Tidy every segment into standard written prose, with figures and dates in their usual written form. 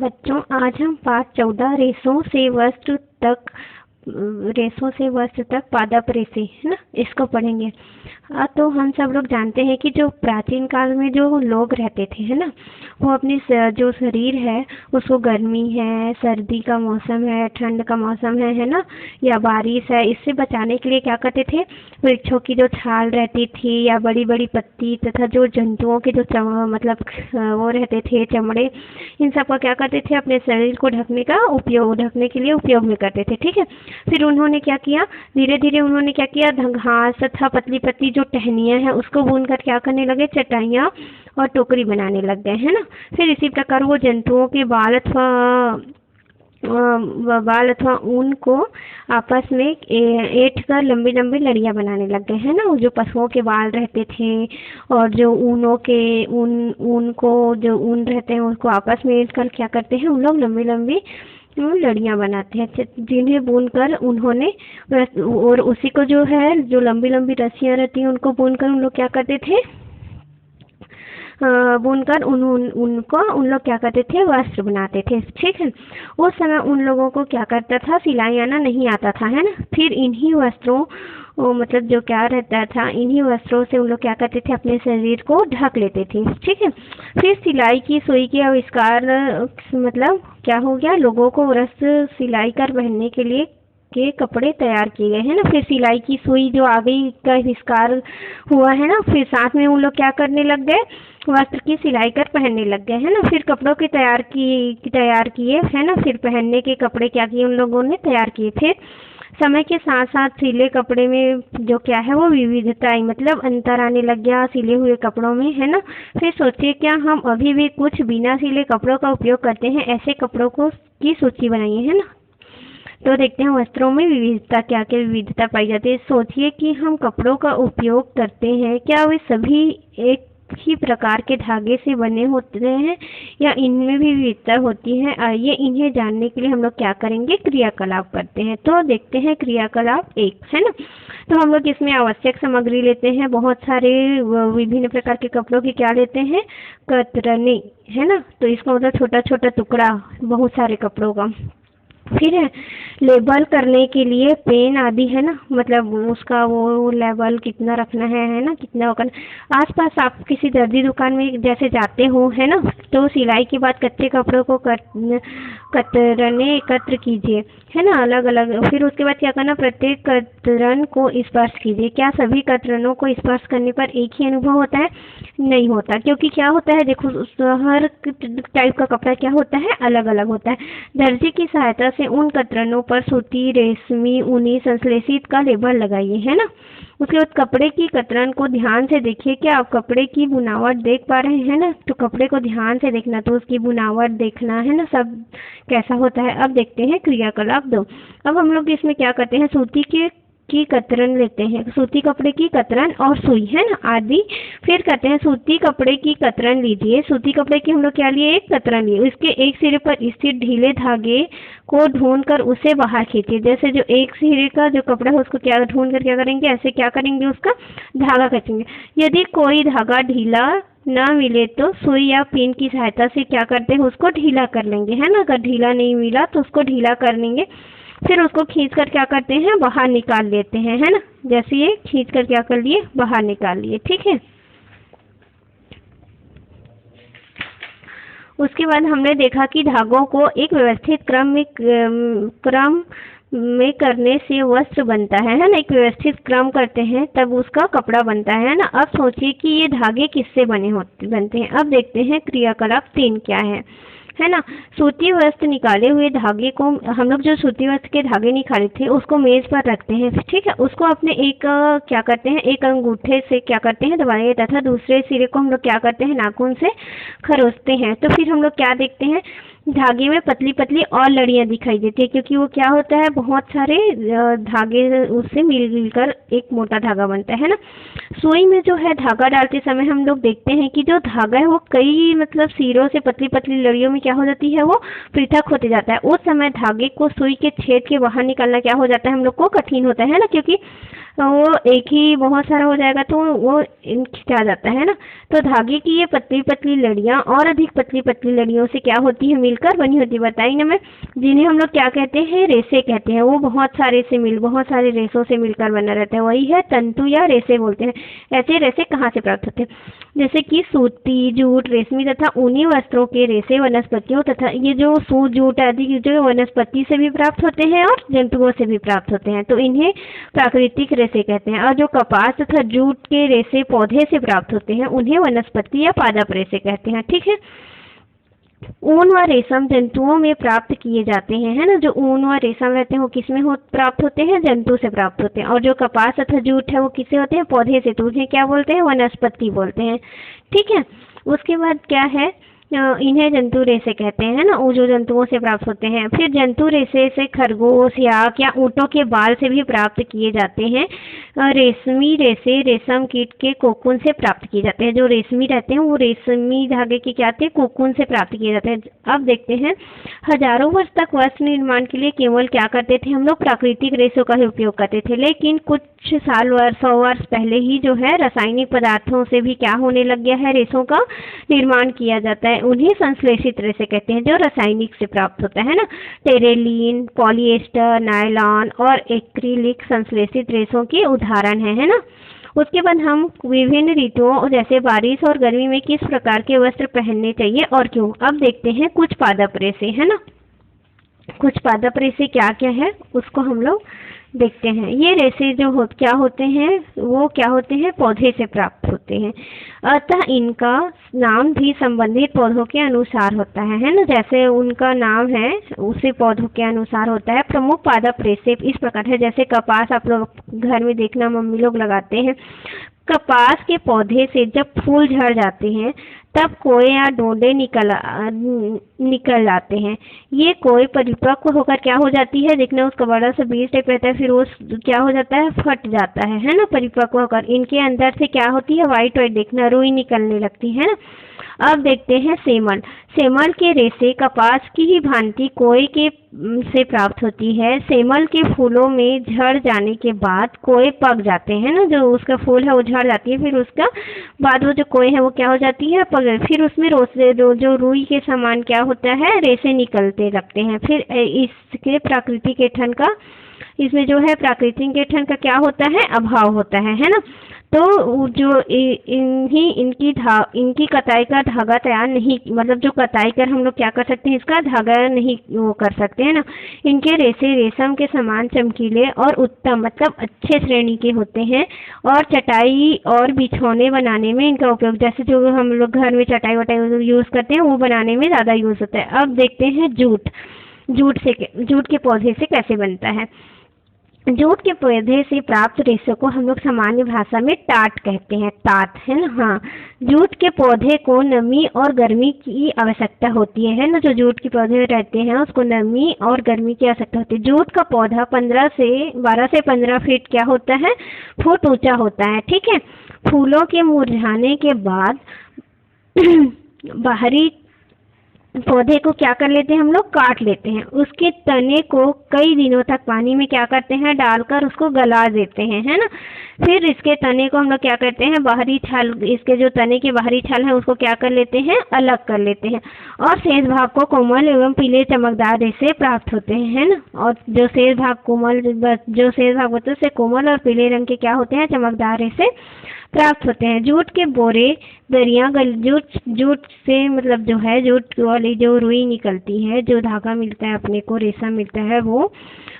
बच्चों, आज हम पाठ 14 रेसों से वस्त्र तक पादप रेसे, है ना, इसको पढ़ेंगे। तो हम सब लोग जानते हैं कि जो प्राचीन काल में जो लोग रहते थे, है ना, वो अपने जो शरीर है उसको गर्मी है, सर्दी का मौसम है, ठंड का मौसम है ना, या बारिश है, इससे बचाने के लिए क्या करते थे, वृक्षों की जो छाल रहती थी या बड़ी बड़ी पत्ती तथा जो जंतुओं के जो मतलब वो रहते थे चमड़े, इन सब का क्या करते थे, अपने शरीर को ढकने के लिए उपयोग में करते थे। ठीक है। फिर उन्होंने क्या किया, धीरे धीरे उन्होंने क्या किया, घास तथा पतली पतली जो टहनियाँ हैं उसको बुन कर क्या करने लगे, चटाइयाँ और टोकरी बनाने लग गए, है ना। फिर इसी प्रकार वो जंतुओं के बाल अथवा ऊन को आपस में ऐंठ कर लंबी लंबी लड़ियाँ बनाने लग गए, है ना। वो जो पशुओं के बाल रहते थे और जो ऊन को जो ऊन रहते हैं उसको आपस में ऐंठ कर क्या करते हैं, उन लोग लंबी लंबी लड़ियाँ बनाते हैं, जिन्हें बुनकर उन्होंने, और उसी को जो है जो लंबी लंबी रस्सियाँ रहती हैं उनको बुनकर उन लोग क्या करते थे, बुनकर उन लोग क्या करते थे, वस्त्र बनाते थे। ठीक है। उस समय उन लोगों को क्या करता था, सिलाई आना नहीं आता था, है ना। फिर इन्हीं वस्त्रों मतलब जो क्या रहता था, इन्हीं वस्त्रों से उन लोग क्या करते थे, अपने शरीर को ढक लेते थे। ठीक है। फिर सिलाई की सुई के आविष्कार, मतलब क्या हो गया, लोगों को वस्त्र सिलाई कर पहनने के लिए के कपड़े तैयार किए गए, है ना। फिर सिलाई की सुई जो आ गई का आविष्कार हुआ, है ना। फिर साथ में उन लोग क्या करने लग गए, वस्त्र की सिलाई कर पहनने लग गए, है ना। फिर कपड़ों की तैयार किए, है ना। फिर पहनने के कपड़े क्या किए उन लोगों ने, तैयार किए। फिर समय के साथ साथ सिले कपड़े में जो क्या है वो विविधता आई, मतलब अंतर आने लग गया सिले हुए कपड़ों में, है ना। फिर सोचिए, क्या हम अभी भी कुछ बिना सिले कपड़ों का उपयोग करते हैं, ऐसे कपड़ों को की सूची बनाइए, है ना। तो देखते हैं वस्त्रों में विविधता, क्या क्या विविधता पाई जाती है। सोचिए कि हम कपड़ों का उपयोग करते हैं, क्या वे सभी एक ही प्रकार के धागे से बने होते हैं या इनमें भी विविधता होती है। आइए इन्हें जानने के लिए हम लोग क्या करेंगे, क्रियाकलाप करते हैं। तो देखते हैं क्रियाकलाप 1, है ना। तो हम लोग इसमें आवश्यक सामग्री लेते हैं, बहुत सारे विभिन्न प्रकार के कपड़ों की क्या लेते हैं, कतरने, है ना। तो इसका मतलब छोटा छोटा टुकड़ा बहुत सारे कपड़ों का। फिर है लेबल करने के लिए पेन आदि, है ना, मतलब उसका वो लेबल कितना रखना है ना, कितना वो करना। आसपास आप किसी दर्जी दुकान में जैसे जाते हो, है ना, तो सिलाई के बाद कच्चे कपड़ों को कतरने एकत्र कीजिए, है ना, अलग अलग। फिर उसके बाद क्या करना, प्रत्येक कतरन को स्पर्श कीजिए। क्या सभी कतरनों को स्पर्श करने पर एक ही अनुभव होता है? नहीं होता, क्योंकि क्या होता है, देखो हर टाइप का कपड़ा क्या होता है, अलग अलग होता है। दर्जी की सहायता से उन कतरनों पर सूती, रेशमी, ऊनी, संश्लेषित का लेबल लगाइए, है ना। उसके बाद कपड़े की कतरन को ध्यान से देखिए, क्या आप कपड़े की बुनावट देख पा रहे हैं ना, तो कपड़े को ध्यान से देखना, तो उसकी बुनावट देखना, है ना, सब कैसा होता है। अब देखते हैं क्रियाकलाप 2। अब हम लोग इसमें क्या करते हैं, सूती की कतरन लेते हैं, सूती कपड़े की कतरन और सुई, है ना, आदि। फिर कहते हैं सूती कपड़े की कतरन लीजिए, सूती कपड़े की हम लोग क्या लिए, एक कतरन लिए, उसके एक सिरे पर स्थित ढीले धागे को ढूंढ कर उसे बाहर खींचिए। जैसे जो एक सिरे का जो कपड़ा है उसको क्या ढूंढ कर क्या करेंगे, ऐसे क्या करेंगे, उसका धागा खींचेंगे। यदि कोई धागा ढीला ना मिले तो सुई या पिन की सहायता से क्या करते हैं, उसको ढीला कर लेंगे, है ना। अगर ढीला नहीं मिला तो उसको ढीला कर लेंगे। फिर उसको खींच कर क्या करते हैं, बाहर निकाल लेते हैं, है ना। जैसे ये खींच कर क्या कर लिए, बाहर निकाल लिए। ठीक है। उसके बाद हमने देखा कि धागों को एक व्यवस्थित क्रम में करने से वस्त्र बनता है ना। एक व्यवस्थित क्रम करते हैं तब उसका कपड़ा बनता है ना। अब सोचिए कि ये धागे किससे बनते हैं। अब देखते हैं क्रियाकलाप 3 क्या है ना। सूती वस्त्र निकाले हुए धागे को हम लोग, जो सूती वस्त्र के धागे निकाले थे उसको मेज पर रखते हैं। ठीक है। उसको अपने एक क्या करते हैं, एक अंगूठे से क्या करते हैं, दबाएंगे तथा दूसरे सिरे को हम लोग क्या करते हैं, नाखून से खरोचते हैं। तो फिर हम लोग क्या देखते हैं, धागे में पतली पतली और लड़ियां दिखाई देती है, क्योंकि वो क्या होता है, बहुत सारे धागे उससे मिलकर एक मोटा धागा बनता है ना। सुई में जो है धागा डालते समय हम लोग देखते हैं कि जो धागा है वो कई मतलब सिरों से पतली पतली लड़ियों में क्या हो जाती है, वो पृथक होते जाता है। उस समय धागे को सुई के छेद के बाहर निकालना क्या हो जाता है, हम लोग को कठिन होता है ना, क्योंकि वो एक ही बहुत सारा हो जाएगा तो वो खिंचा जाता है ना। तो धागे की ये पतली पतली लड़ियां और अधिक पतली पतली लड़ियों से क्या होती है, मिलकर मिलकर बनी होती है, बताई ना मैं, जिन्हें हम लोग क्या कहते हैं, रेसे कहते हैं। वो बहुत सारे रेसों से मिलकर बना रहता है, वही है तंतु या रेसे बोलते हैं। ऐसे रेसे कहाँ से प्राप्त होते हैं? जैसे कि सूती, जूट, रेशमी तथा ऊनी वस्त्रों के रेसे वनस्पतियों तथा ये जो सूत, जूट आदि जो वनस्पति से भी प्राप्त होते हैं और जंतुओं से भी प्राप्त होते हैं, तो इन्हें प्राकृतिक रेसे कहते हैं। और जो कपास तथा जूट के रेसे पौधे से प्राप्त होते हैं उन्हें वनस्पति या पादप रेसे कहते हैं। ठीक है। ऊन व रेशम जंतुओं में प्राप्त किए जाते हैं, है ना। जो ऊन व रेशम रहते हैं वो किस में प्राप्त होते हैं? जंतु से प्राप्त होते हैं। और जो कपास तथा जूट है वो किससे होते हैं? पौधे से। तो उन्हें क्या बोलते हैं? वनस्पति बोलते हैं। ठीक है। उसके बाद क्या है, इन्हें जंतु रेसे कहते हैं ना, वो जो जंतुओं से प्राप्त होते हैं। फिर जंतु रेसे से खरगोश, याक या ऊँटों के बाल से भी प्राप्त किए जाते हैं। रेशमी रेसे रेशम कीट के कोकून से प्राप्त किए जाते हैं। जो रेशमी रहते हैं वो रेशमी धागे के क्या आते हैं? कोकून से प्राप्त किए जाते हैं। अब देखते हैं, हजारों वर्ष तक वस्त्र निर्माण के लिए केवल क्या करते थे हम लोग? प्राकृतिक रेशों का ही उपयोग करते थे। लेकिन कुछ साल 100 वर्ष पहले ही जो है रासायनिक पदार्थों से भी क्या होने लग गया है? रेशों का निर्माण किया जाता है। उन्हें संश्लेषित रेशे कहते हैं, जो रासायनिक से प्राप्त होता है ना। टेरेलिन, पॉलिएस्टर, नायलॉन और एक्रिलिक संश्लेषित रेशों के उदाहरण है ना। उसके बाद हम विभिन्न ऋतुओं जैसे बारिश और गर्मी में किस प्रकार के वस्त्र पहनने चाहिए और क्यों। अब देखते हैं कुछ पादप रेशे, है ना। कुछ पादप रेशे क्या क्या है उसको हम लोग देखते हैं। ये रेशे जो क्या होते हैं, वो क्या होते हैं? पौधे से प्राप्त होते हैं। अतः इनका नाम भी संबंधित पौधों के अनुसार होता है ना। जैसे उनका नाम है उसी पौधों के अनुसार होता है। प्रमुख पादप रेशे इस प्रकार है, जैसे कपास आप लोग घर में देखना मम्मी लोग लगाते हैं। कपास के पौधे से जब फूल झड़ जाते हैं तब कोए या डोडे निकल जाते हैं। ये कोए परिपक्व होकर क्या हो जाती है? देखना उसका बड़ा सा बीज टाइप रहता है, फिर वो क्या हो जाता है? फट जाता है ना, परिपक्व होकर। इनके अंदर से क्या होती है? व्हाइट व्हाइट, देखना रुई निकलने लगती है ना। अब देखते हैं सेमल। सेमल के रेशे कपास की ही भांति कोए के से प्राप्त होती है। सेमल के फूलों में झड़ जाने के बाद कोए पक जाते हैं ना, जो उसका फूल है वो झड़ जाती है, फिर उसका बाद वो जो कोए है वो क्या हो जाती है? पक। फिर उसमें जो रुई के समान क्या होता है? रेशे निकलते लगते हैं। फिर इसके प्राकृतिक ऐंठन का, इसमें जो है प्राकृतिक ऐंठन का क्या होता है? अभाव होता है ना। तो जो इनकी कताई का धागा तैयार नहीं, मतलब जो कताई कर हम लोग क्या कर सकते हैं? इसका धागा नहीं वो कर सकते हैं ना। इनके रेशे रेशम के समान चमकीले और उत्तम, मतलब अच्छे श्रेणी के होते हैं। और चटाई और बिछौने बनाने में इनका उपयोग, जैसे जो हम लोग घर में चटाई वटाई यूज करते हैं वो बनाने में ज्यादा यूज होता है। अब देखते हैं जूट के पौधे से कैसे बनता है। जूट के पौधे से प्राप्त रेशों को हम लोग सामान्य भाषा में टाट कहते हैं। टाट, है ना। हाँ, जूट के पौधे को नमी और गर्मी की आवश्यकता होती है ना। जो जूट के पौधे रहते हैं उसको नमी और गर्मी की आवश्यकता होती है। जूट का पौधा 12 से 15 फीट क्या होता है? फुट ऊंचा होता है। ठीक है। फूलों के मुरझाने के बाद बाहरी पौधे को क्या कर लेते हैं हम लोग? काट लेते हैं। उसके तने को कई दिनों तक पानी में क्या करते हैं? डालकर उसको गला देते हैं, है ना। फिर इसके तने को हम लोग क्या करते हैं? बाहरी छाल, इसके जो तने की बाहरी छाल है उसको क्या कर लेते हैं? अलग कर लेते हैं। और शेष भाग को कोमल एवं पीले चमकदार रेशे प्राप्त होते हैं, है ना। और जो शेष भाग होते हैं कोमल और पीले रंग के क्या होते हैं? चमकदार रेशे प्राप्त होते हैं। जूट के बोरे, दरियां, जूट से मतलब जो है जूट वाली जो रुई निकलती है, जो धागा मिलता है अपने को, रेशम मिलता है, वो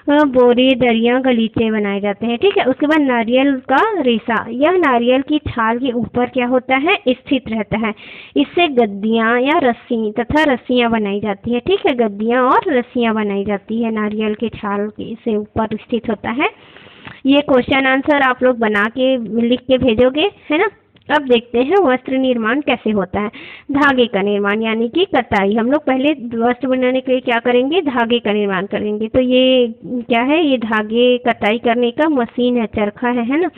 बोरे, दरियां, गलीचे बनाए जाते हैं। ठीक है। उसके बाद नारियल का रेशा, यह नारियल की छाल के ऊपर क्या होता है? स्थित रहता है। इससे गद्दियां या रस्सी तथा रस्सियां बनाई जाती है। ठीक है। गद्दियां और रस्सियां बनाई जाती है, नारियल के छाल से ऊपर स्थित होता है। ये क्वेश्चन आंसर आप लोग बना के लिख के भेजोगे, है ना। अब देखते हैं वस्त्र निर्माण कैसे होता है। धागे का निर्माण यानी कि कताई। हम लोग पहले वस्त्र बनाने के लिए क्या करेंगे? धागे का निर्माण करेंगे। तो ये क्या है? ये धागे कताई करने का मशीन है, चरखा है ना।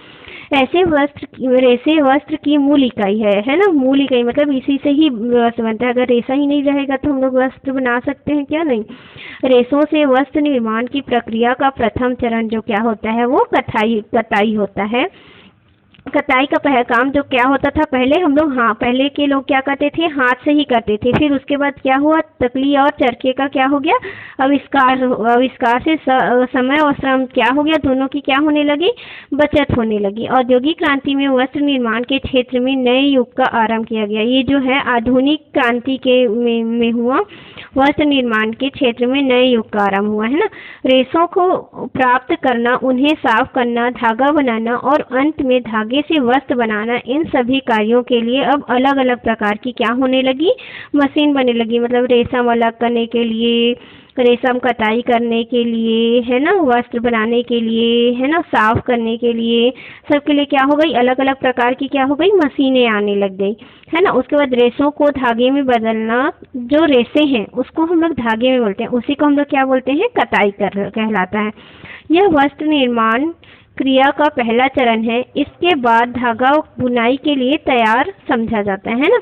ऐसे वस्त्र की मूल इकाई है ना। मूल इकाई मतलब इसी से ही वस्त्र बनता है। अगर रेशा ही नहीं रहेगा तो हम लोग वस्त्र बना सकते हैं क्या? नहीं। रेशों से वस्त्र निर्माण की प्रक्रिया का प्रथम चरण जो क्या होता है? वो कताई होता है। कताई का काम जो क्या होता था पहले हम लोग, हाँ पहले के लोग क्या करते थे, हाथ से ही करते थे। फिर उसके बाद क्या हुआ, तकली और चरखे का क्या हो गया, आविष्कार। आविष्कार से समय और श्रम क्या हो गया, दोनों की क्या होने लगी, बचत होने लगी। औद्योगिक क्रांति में वस्त्र निर्माण के क्षेत्र में नए युग का आरंभ किया गया। ये जो है आधुनिक क्रांति के में हुआ, वस्त्र निर्माण के क्षेत्र में नए युग का आरंभ हुआ, है ना। रेशों को प्राप्त करना, उन्हें साफ करना, धागा बनाना और अंत में धागे से वस्त्र बनाना, इन सभी कार्यों के लिए अब अलग अलग प्रकार की क्या होने लगी, मशीन बनने लगी। मतलब रेशम अलग करने के लिए, रेशम कटाई करने के लिए, है ना, वस्त्र बनाने के लिए, है ना, साफ करने के लिए, सबके लिए क्या हो गई, अलग अलग प्रकार की क्या हो गई, मशीनें आने लग गई, है ना। उसके बाद रेशों को धागे में बदलना, जो रेशे हैं उसको हम लोग धागे में बोलते हैं, उसी को हम लोग क्या बोलते हैं, कताई कर कहलाता है। यह वस्त्र निर्माण क्रिया का पहला चरण है। इसके बाद धागा बुनाई के लिए तैयार समझा जाता है ना।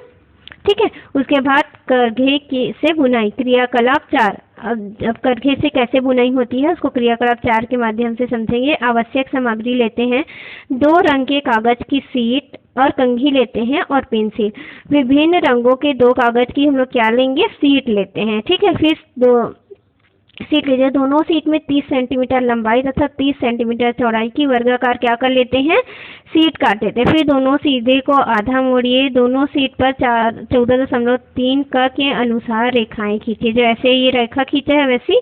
ठीक है, उसके बाद करघे से बुनाई, क्रियाकलाप 4। अब करघे से कैसे बुनाई होती है उसको क्रियाकलाप 4 के माध्यम से समझेंगे। आवश्यक सामग्री लेते हैं, 2 रंग के कागज की शीट और कंघी लेते हैं और पेंसिल। विभिन्न रंगों के 2 कागज की हम लोग क्या लेंगे, शीट लेते हैं। ठीक है, फिर 2 सीट लीजिए। दोनों सीट में 30 सेंटीमीटर लंबाई तथा 30 सेंटीमीटर चौड़ाई की वर्गाकार क्या कर लेते हैं, सीट काट देते हैं। फिर दोनों सीधे को आधा मोड़िए। दोनों सीट पर 14.3 क के अनुसार रेखाएं खींचिए। जैसे ये रेखा खींचा है वैसी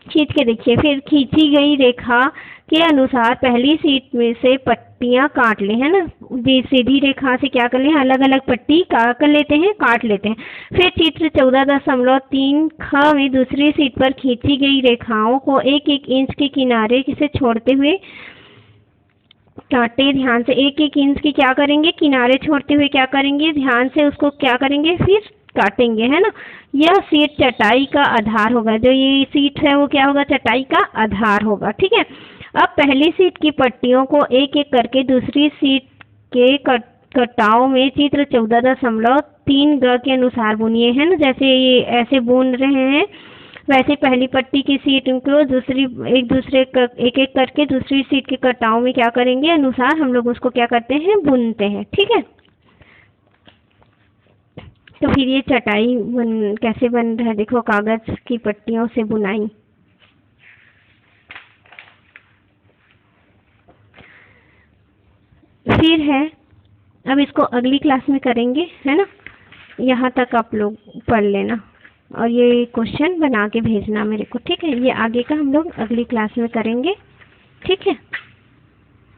खींच के देखिए। फिर खींची गई रेखा के अनुसार पहली सीट में से पट्टियां काट लें, है ना। सीधी रेखा से क्या कर लें, अलग अलग पट्टी कर लेते हैं, काट लेते हैं। फिर चित्र 14.3 ख में दूसरी सीट पर खींची गई रेखाओं को 1-1 इंच के किनारे से छोड़ते हुए काटे। ध्यान से 1-1 इंच की क्या करेंगे, किनारे छोड़ते हुए क्या करेंगे, ध्यान से उसको क्या करेंगे, फिर काटेंगे, है ना। यह सीट चटाई का आधार होगा। जो ये सीट है वो क्या होगा, चटाई का आधार होगा। ठीक है, अब पहली सीट की पट्टियों को 1-1 करके दूसरी सीट के कटाव में चित्र 14.3 ग के अनुसार बुनिए, है ना। जैसे ये ऐसे बुन रहे हैं वैसे पहली पट्टी की सीट को दूसरी एक एक करके दूसरी सीट के कटाव में क्या करेंगे, अनुसार हम लोग उसको क्या करते हैं, बुनते हैं। ठीक है, तो फिर ये चटाई कैसे बन रहा है, देखो कागज की पट्टियों से बुनाई। फिर है, अब इसको अगली क्लास में करेंगे, है ना। यहाँ तक आप लोग पढ़ लेना और ये क्वेश्चन बना के भेजना मेरे को। ठीक है, ये आगे का हम लोग अगली क्लास में करेंगे। ठीक है।